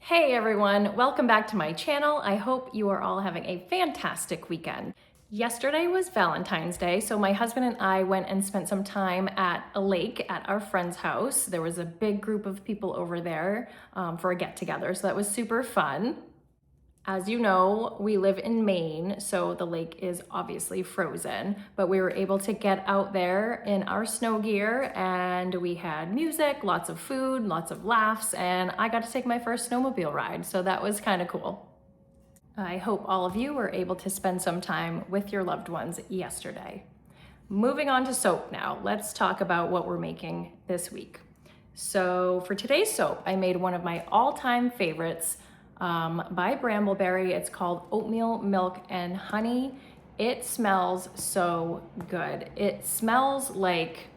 Hey everyone, welcome back to my channel. I hope you are all having a fantastic weekend. Yesterday was Valentine's Day, so my husband and I went and spent some time at a lake at our friend's house. There was a big group of people over there for a get-together, so that was super fun. As you know, we live in Maine, so the lake is obviously frozen, but we were able to get out there in our snow gear and we had music, lots of food, lots of laughs, and I got to take my first snowmobile ride, so that was kind of cool. I hope all of you were able to spend some time with your loved ones yesterday. Moving on to soap now, let's talk about what we're making this week. So for today's soap, I made one of my all-time favorites, by Brambleberry. It's called Oatmeal Milk and Honey. It smells so good. It smells like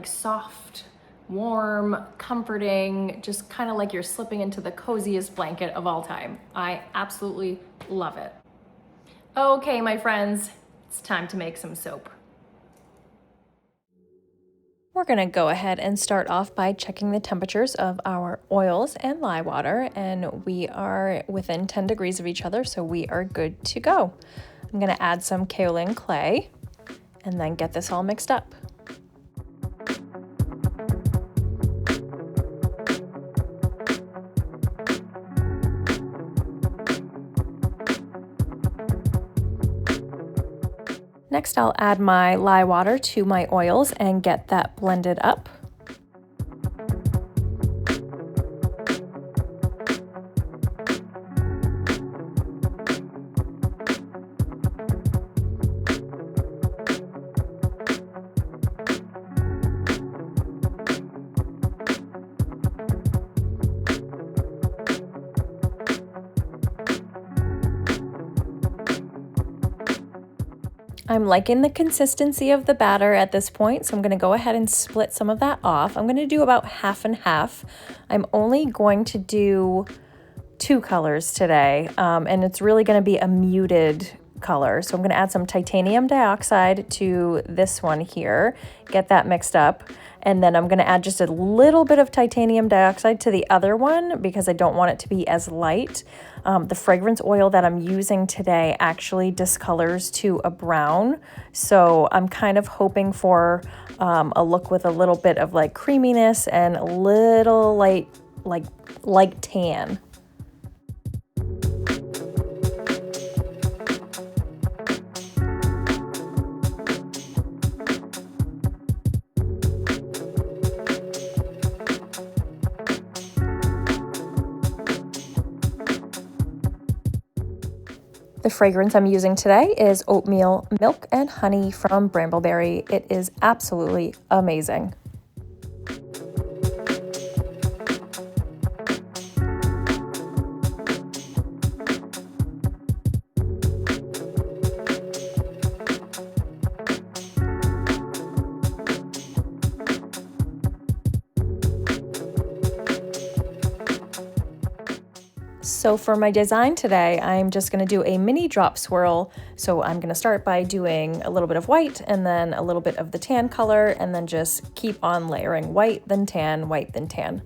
soft, warm, comforting, just kind of like you're slipping into the coziest blanket of all time. I absolutely love it. Okay, my friends, it's time to make some soap. We're going to go ahead and start off by checking the temperatures of our oils and lye water, and we are within 10 degrees of each other, so we are good to go. I'm going to add some kaolin clay and then get this all mixed up. Next, I'll add my lye water to my oils and get that blended up. I'm liking the consistency of the batter at this point, so I'm going to go ahead and split some of that off. I'm going to do about half and half. I'm only going to do 2 colors today, and it's really going to be a muted color. So I'm going to add some titanium dioxide to this one here, get that mixed up, and then I'm going to add just a little bit of titanium dioxide to the other one because I don't want it to be as light. The fragrance oil that I'm using today actually discolors to a brown, so I'm kind of hoping for a look with a little bit of like creaminess and a little light tan. The fragrance I'm using today is Oatmeal Milk and Honey from Brambleberry. It is absolutely amazing. So for my design today, I'm just going to do a mini drop swirl. So I'm going to start by doing a little bit of white and then a little bit of the tan color, and then just keep on layering white, then tan, white, then tan.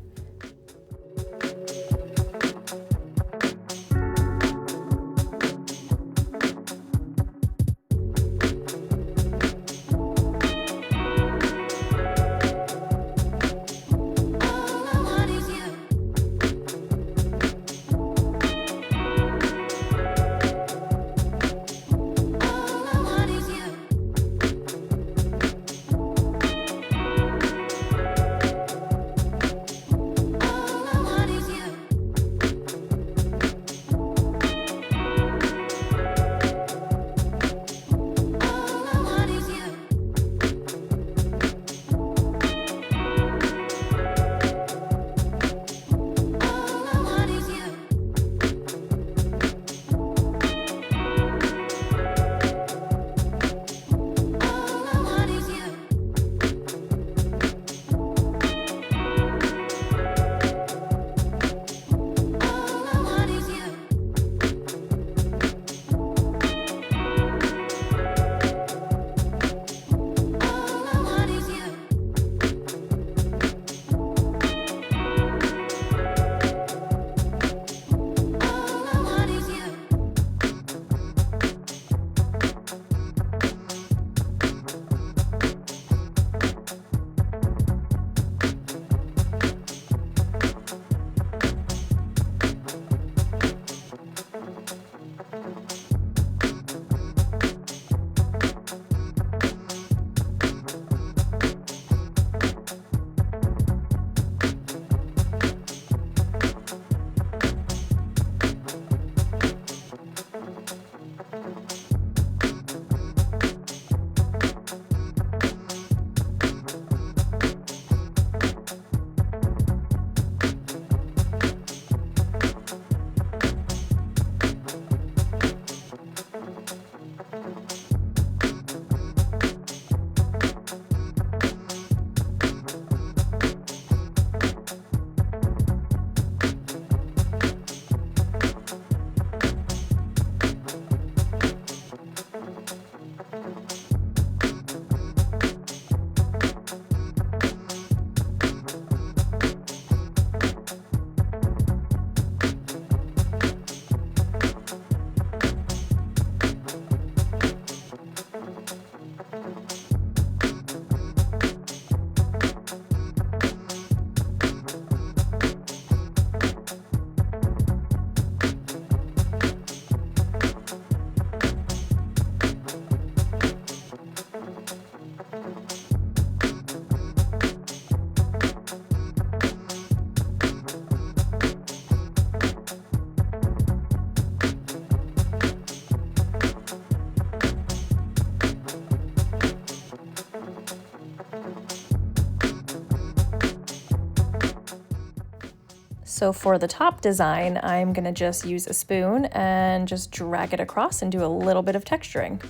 So for the top design, I'm gonna just use a spoon and just drag it across and do a little bit of texturing.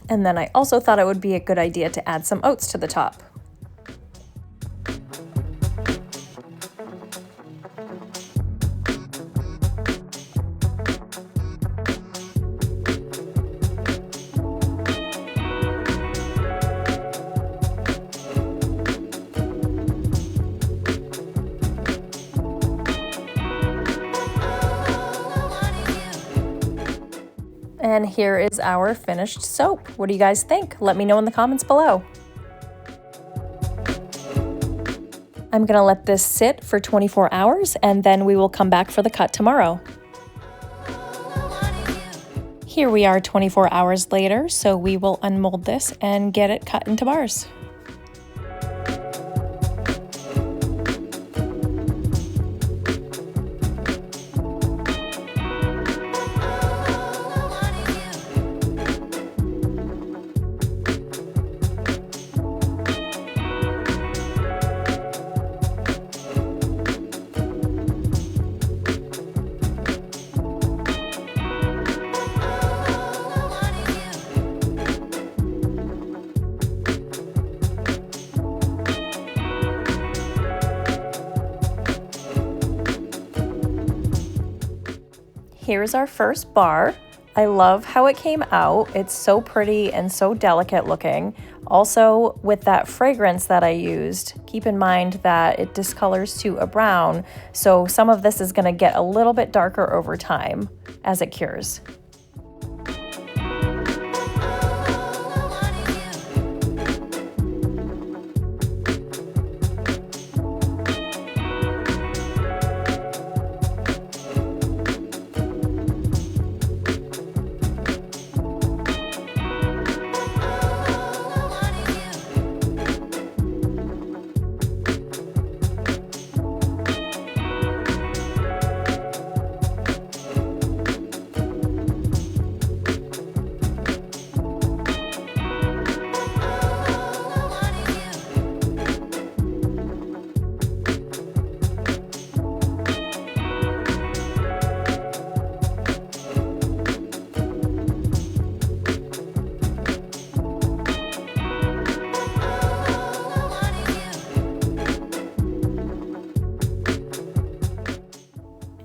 And then I also thought it would be a good idea to add some oats to the top. And here is our finished soap. What do you guys think? Let me know in the comments below. I'm gonna let this sit for 24 hours and then we will come back for the cut tomorrow. Here we are 24 hours later, so we will unmold this and get it cut into bars. Here's our first bar. I love how it came out. It's so pretty and so delicate looking. Also, with that fragrance that I used, keep in mind that it discolors to a brown, so some of this is gonna get a little bit darker over time as it cures.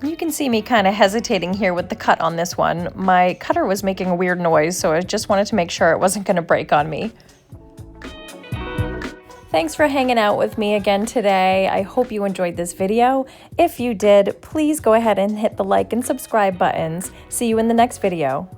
You can see me kind of hesitating here with the cut on this one. My cutter was making a weird noise, so I just wanted to make sure it wasn't going to break on me. Thanks for hanging out with me again today. I hope you enjoyed this video. If you did, please go ahead and hit the like and subscribe buttons. See you in the next video.